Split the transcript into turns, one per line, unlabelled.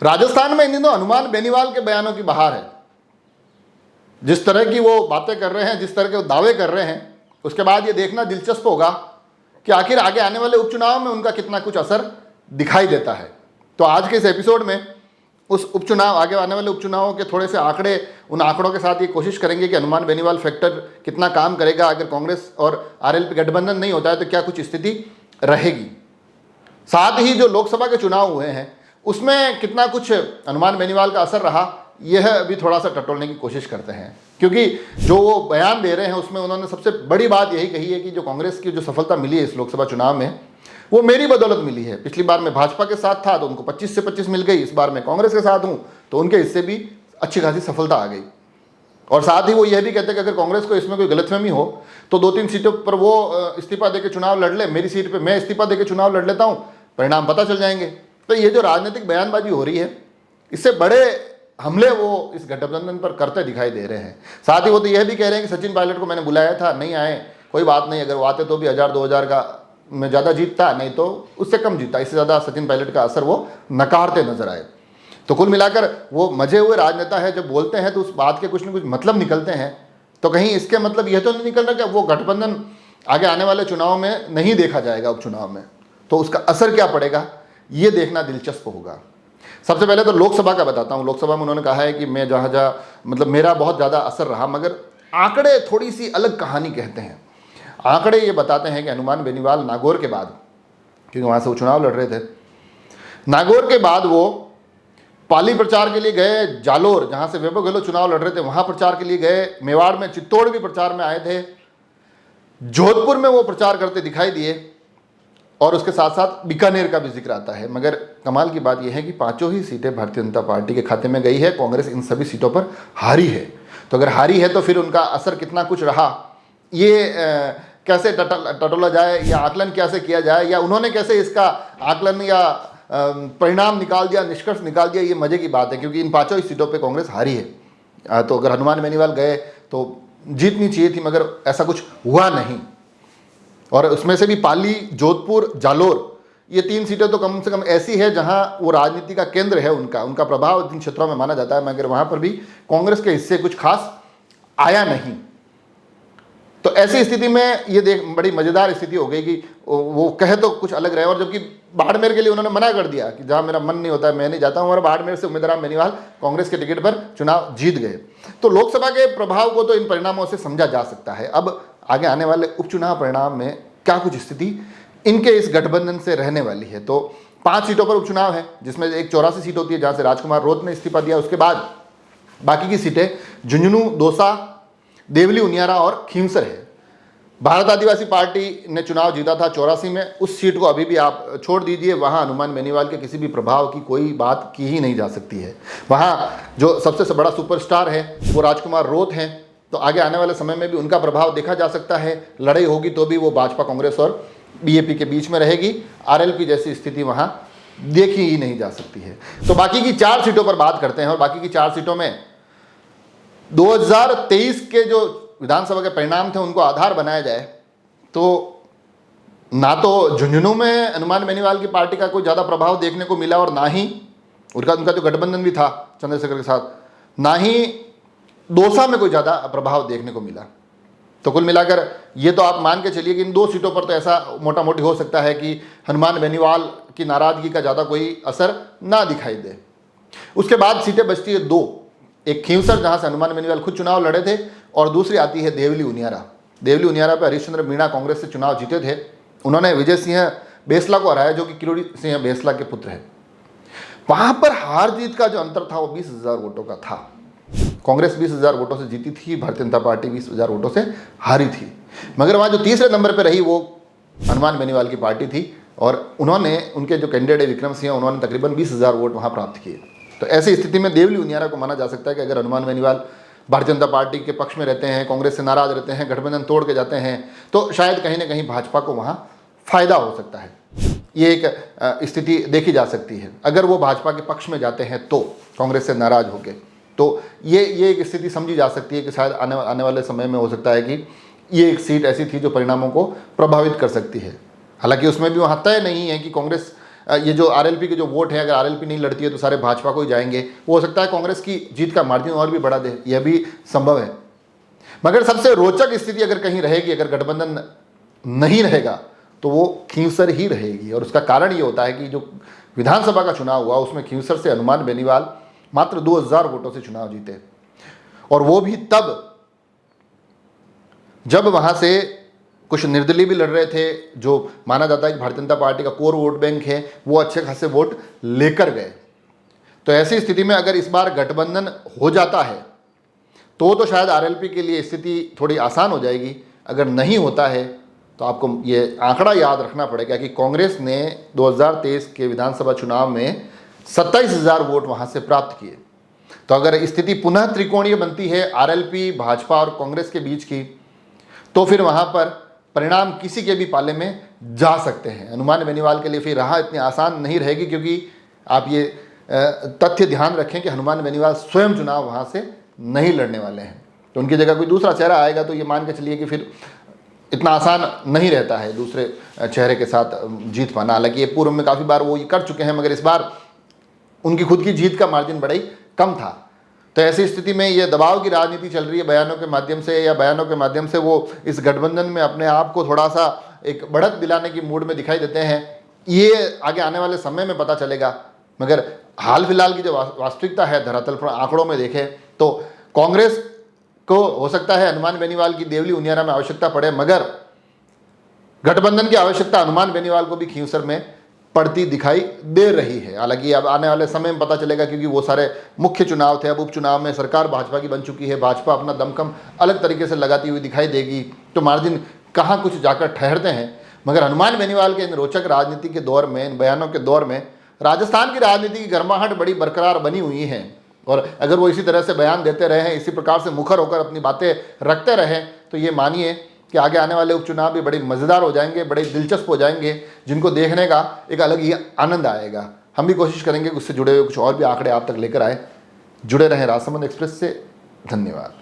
राजस्थान में इन दिनों हनुमान बेनीवाल के बयानों की बहार है। जिस तरह की वो बातें कर रहे हैं, जिस तरह के वो दावे कर रहे हैं, उसके बाद ये देखना दिलचस्प होगा कि आखिर आगे आने वाले उपचुनाव में उनका कितना कुछ असर दिखाई देता है। तो आज के इस एपिसोड में उस उपचुनाव, आगे आने वाले उपचुनावों के थोड़े से आंकड़े, उन आंकड़ों के साथ ये कोशिश करेंगे कि हनुमान बेनीवाल फैक्टर कितना काम करेगा। अगर कांग्रेस और आरएलपी गठबंधन नहीं होता है तो क्या कुछ स्थिति रहेगी। साथ ही जो लोकसभा के चुनाव हुए हैं उसमें कितना कुछ हनुमान बेनीवाल का असर रहा, यह भी थोड़ा सा टटोलने की कोशिश करते हैं। क्योंकि जो वो बयान दे रहे हैं उसमें उन्होंने सबसे बड़ी बात यही कही है कि जो कांग्रेस की जो सफलता मिली है इस लोकसभा चुनाव में, वो मेरी बदौलत मिली है। पिछली बार मैं भाजपा के साथ था तो उनको 25 से 25 मिल गई, इस बार मैं कांग्रेस के साथ हूं तो उनके इससे भी अच्छी खासी सफलता आ गई। और साथ ही वो यह भी कहते हैं कि अगर कांग्रेस को इसमें कोई गलतफहमी हो तो 2-3 सीटों पर वो इस्तीफा देकर चुनाव लड़ ले, मेरी सीट पर मैं इस्तीफा देकर चुनाव लड़ लेता हूँ, परिणाम पता चल जाएंगे। तो ये जो राजनीतिक बयानबाजी हो रही है, इससे बड़े हमले वो इस गठबंधन पर करते दिखाई दे रहे हैं। साथ ही वो तो यह भी कह रहे हैं कि सचिन पायलट को मैंने बुलाया था, नहीं आए, कोई बात नहीं, अगर वो आते तो भी 1000-2000 का में ज़्यादा जीतता, नहीं तो उससे कम जीतता, इससे ज़्यादा सचिन पायलट का असर वो नकारते नजर आए। तो कुल मिलाकर वो मजे हुए राजनेता है, जब बोलते हैं तो उस बात के कुछ न कुछ मतलब निकलते हैं। तो कहीं इसके मतलब यह तो नहीं निकल रहा कि वो गठबंधन आगे आने वाले चुनाव में नहीं देखा जाएगा, उपचुनाव में, तो उसका असर क्या पड़ेगा ये देखना दिलचस्प होगा। सबसे पहले तो लोकसभा का बताता हूँ। लोकसभा में उन्होंने कहा है कि मैं जहाँ मतलब मेरा बहुत ज़्यादा असर रहा, मगर आंकड़े थोड़ी सी अलग कहानी कहते हैं। आंकड़े ये बताते हैं कि हनुमान बेनीवाल नागौर के बाद, क्योंकि वहाँ से वो चुनाव लड़ रहे थे, नागौर के बाद वो पाली प्रचार के लिए गए, जालोर जहाँ से वैभव गहलोत चुनाव लड़ रहे थे वहाँ प्रचार के लिए गए, मेवाड़ में, चित्तौड़ भी प्रचार में आए थे, जोधपुर में वो प्रचार करते दिखाई दिए, और उसके साथ साथ बीकानेर का भी जिक्र आता है। मगर कमाल की बात यह है कि 5 ही सीटें भारतीय जनता पार्टी के खाते में गई है। कांग्रेस इन सभी सीटों पर हारी है। तो अगर हारी है तो फिर उनका असर कितना कुछ रहा, ये कैसे टटोला जाए या आकलन कैसे किया जाए, या उन्होंने कैसे इसका आकलन या परिणाम निकाल दिया, निष्कर्ष निकाल दिया, ये मजे की बात है। क्योंकि इन 5 ही सीटों पर कांग्रेस हारी है। तो अगर हनुमान बेनीवाल गए तो जीतनी चाहिए थी, मगर ऐसा कुछ हुआ नहीं। और उसमें से भी पाली, जोधपुर, जालोर, ये 3 सीटें तो कम से कम ऐसी है जहां वो राजनीति का केंद्र है, उनका प्रभाव इन क्षेत्रों में माना जाता है, मगर वहां पर भी कांग्रेस के हिस्से कुछ खास आया नहीं। तो ऐसी स्थिति में ये देख बड़ी मजेदार स्थिति हो गई कि वो कहे तो कुछ अलग रहे, और जबकि बाड़मेर के लिए उन्होंने मना कर दिया कि जहां मेरा मन नहीं होता है मैं नहीं जाता हूं, और बाड़मेर से उम्मीदवार बेनीवाल कांग्रेस के टिकट पर चुनाव जीत गए। तो लोकसभा के प्रभाव को तो इन परिणामों से समझा जा सकता है। अब आगे आने वाले उपचुनाव परिणाम में क्या कुछ स्थिति इनके इस गठबंधन से रहने वाली है। तो 5 सीटों पर उपचुनाव है, जिसमें एक 84 सीट होती है जहां से राजकुमार रोत ने इस्तीफा दिया। उसके बाद बाकी की सीटें झुंझुनू, दौसा, देवली, उनियारा और खींवसर है। भारत आदिवासी पार्टी ने चुनाव जीता था 84 में, उस सीट को अभी भी आप छोड़ दीजिए, वहां हनुमान बेनीवाल के किसी भी प्रभाव की कोई बात की ही नहीं जा सकती है। वहां जो सबसे बड़ा सुपरस्टार है वो राजकुमार रोत हैं, तो आगे आने वाले समय में भी उनका प्रभाव देखा जा सकता है। लड़ाई होगी तो भी वो भाजपा, कांग्रेस और बीएपी के बीच में रहेगी। आरएलपी जैसी स्थिति वहां देखी ही नहीं जा सकती है। तो बाकी की 4 सीटों पर बात करते हैं, और बाकी की 4 सीटों में 2023 के जो विधानसभा के परिणाम थे उनको आधार बनाया जाए तो ना तो झुंझुनू में हनुमान बेनीवाल की पार्टी का कोई ज़्यादा प्रभाव देखने को मिला, और ना ही उनका जो गठबंधन भी था चंद्रशेखर के साथ, ना ही दौसा में कोई ज़्यादा प्रभाव देखने को मिला। तो कुल मिलाकर ये तो आप मान के चलिए कि इन 2 सीटों पर तो ऐसा मोटा मोटी हो सकता है कि हनुमान बेनीवाल की नाराजगी का ज़्यादा कोई असर ना दिखाई दे। उसके बाद सीटें बचती है 2, एक खींवसर जहाँ से हनुमान बेनीवाल खुद चुनाव लड़े थे, और दूसरी आती है देवली, उनियारा। देवली, उनियारा पर हरीशचंद्र मीणा कांग्रेस से चुनाव जीते थे। उन्होंने विजय सिंह बेसला को हराया जो कि किरोड़ी सिंह बेसला के पुत्र हैं। वहाँ पर हार जीत का जो अंतर था वो 20,000 वोटों का था। कांग्रेस 20,000 वोटों से जीती थी, भारतीय जनता पार्टी 20,000 वोटों से हारी थी। मगर वहाँ जो तीसरे नंबर पर रही वो हनुमान बेनीवाल की पार्टी थी, और उन्होंने, उनके जो कैंडिडेट है विक्रम सिंह, उन्होंने तकरीबन 20,000 वोट वहाँ प्राप्त किए। तो ऐसी स्थिति में देवली, उनियारा को माना जा सकता है कि अगर हनुमान बेनीवाल भारतीय जनता पार्टी के पक्ष में रहते हैं, कांग्रेस से नाराज रहते हैं, गठबंधन तोड़ के जाते हैं, तो शायद कहीं ना कहीं भाजपा को वहाँ फायदा हो सकता है। ये एक स्थिति देखी जा सकती है। अगर वो भाजपा के पक्ष में जाते हैं तो कांग्रेस से नाराज होकर, तो ये एक स्थिति समझी जा सकती है कि शायद आने वाले समय में हो सकता है कि ये एक सीट ऐसी थी जो परिणामों को प्रभावित कर सकती है। हालांकि उसमें भी वहाँ तय नहीं है कि कांग्रेस ये जो आरएलपी के जो वोट है, अगर आरएलपी नहीं लड़ती है तो सारे भाजपा को ही जाएंगे। वो हो सकता है कांग्रेस की जीत का मार्जिन और भी बढ़ा दे, यह भी संभव है। मगर सबसे रोचक स्थिति अगर कहीं रहेगी, अगर गठबंधन नहीं रहेगा तो वो खींवसर ही रहेगी। और उसका कारण ये होता है कि जो विधानसभा का चुनाव हुआ उसमें खींवसर से हनुमान बेनीवाल मात्र 2000 वोटों से चुनाव जीते, और वो भी तब जब वहां से कुछ निर्दलीय भी लड़ रहे थे, जो माना जाता है कि भारतीय जनता पार्टी का कोर वोट बैंक है, वो अच्छे खासे वोट लेकर गए। तो ऐसी स्थिति में अगर इस बार गठबंधन हो जाता है तो शायद आरएलपी के लिए स्थिति थोड़ी आसान हो जाएगी। अगर नहीं होता है तो आपको ये आंकड़ा याद रखना पड़ेगा कि कांग्रेस ने 2023 के विधानसभा चुनाव में 27,000 वोट वहां से प्राप्त किए। तो अगर स्थिति पुनः त्रिकोणीय बनती है आरएलपी, भाजपा और कांग्रेस के बीच की, तो फिर वहां पर परिणाम किसी के भी पाले में जा सकते हैं। हनुमान बेनीवाल के लिए फिर राह इतनी आसान नहीं रहेगी, क्योंकि आप ये तथ्य ध्यान रखें कि हनुमान बेनीवाल स्वयं चुनाव वहां से नहीं लड़ने वाले हैं। तो उनकी जगह कोई दूसरा चेहरा आएगा तो ये मान के चलिए कि फिर इतना आसान नहीं रहता है दूसरे चेहरे के साथ जीत पाना। हालांकि ये पूर्व में काफ़ी बार वो ये कर चुके हैं, मगर इस बार उनकी खुद की जीत का मार्जिन बड़ा ही कम था। तो ऐसी स्थिति में ये दबाव की राजनीति चल रही है बयानों के माध्यम से, या बयानों के माध्यम से वो इस गठबंधन में अपने आप को थोड़ा सा एक बढ़त दिलाने की मूड में दिखाई देते हैं। ये आगे आने वाले समय में पता चलेगा, मगर हाल फिलहाल की जो वास्तविकता है धरातल पर आंकड़ों में देखें तो कांग्रेस को हो सकता है हनुमान बेनीवाल की देवली उनियारा में आवश्यकता पड़े, मगर गठबंधन की आवश्यकता हनुमान बेनीवाल को भी खींवसर में पड़ती दिखाई दे रही है। हालांकि अब आने वाले समय में पता चलेगा, क्योंकि वो सारे मुख्य चुनाव थे। अब उपचुनाव में सरकार भाजपा की बन चुकी है, भाजपा अपना दमखम अलग तरीके से लगाती हुई दिखाई देगी, तो मार्जिन कहाँ कुछ जाकर ठहरते हैं। मगर हनुमान बेनीवाल के इन रोचक राजनीति के दौर में, इन बयानों के दौर में राजस्थान की राजनीति की गर्माहट बड़ी बरकरार बनी हुई है, और अगर वो इसी तरह से बयान देते रहे, इसी प्रकार से मुखर होकर अपनी बातें रखते रहें, तो ये मानिए कि आगे आने वाले उपचुनाव भी बड़े मज़ेदार हो जाएंगे, बड़े दिलचस्प हो जाएंगे, जिनको देखने का एक अलग ही आनंद आएगा। हम भी कोशिश करेंगे कि उससे जुड़े हुए कुछ और भी आंकड़े आप तक लेकर आए। जुड़े रहें राजसमंद एक्सप्रेस से। धन्यवाद।